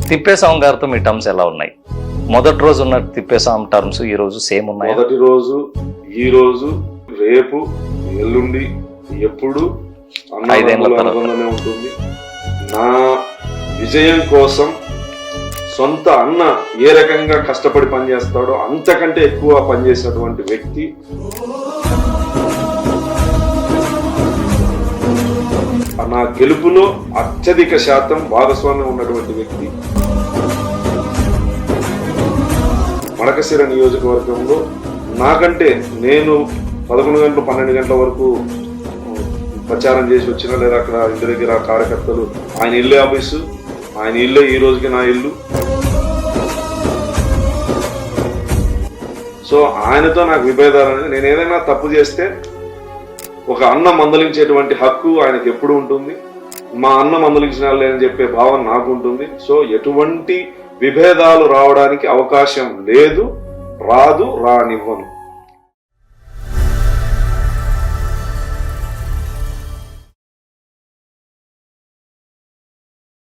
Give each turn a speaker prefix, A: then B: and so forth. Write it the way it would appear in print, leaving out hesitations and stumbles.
A: తిప్పేస్వామి గారితో మీ టర్మ్స్ ఎలా ఉన్నాయి? మొదటి రోజు ఉన్న తిప్పేస్వామి టర్మ్స్ ఈ రోజు సేమ్ ఉన్నాయి?
B: మొదటి రోజు, ఈ రోజు, రేపు, ఎల్లుండి, ఎప్పుడు అనుబంధమే ఉంటుంది. నా విజయం కోసం సొంత అన్న ఏ రకంగా కష్టపడి పనిచేస్తాడో అంతకంటే ఎక్కువ పనిచేసినటువంటి వ్యక్తి. నా గెలుపులో అత్యధిక శాతం భాగస్వామ్యం ఉన్నటువంటి వ్యక్తి. మడకశిర నియోజకవర్గంలో నాకంటే నేను 11 గంటలు 12 గంటల వరకు ప్రచారం చేసి వచ్చిన, లేదా అక్కడ ఇంటి దగ్గర కార్యకర్తలు, ఆయన ఇల్లే ఆఫీసు, ఆయన ఇల్లే ఈ రోజుకి నా ఇల్లు. సో ఆయనతో నాకు విభేదాలు అనేది, నేను ఏదైనా తప్పు చేస్తే ఒక అన్న మందలించేటువంటి హక్కు ఆయనకు ఎప్పుడు ఉంటుంది, మా అన్న మందలించిన లేని చెప్పే భావన నాకు ఉంటుంది. సో ఎటువంటి విభేదాలు రావడానికి అవకాశం లేదు, రానివ్వను.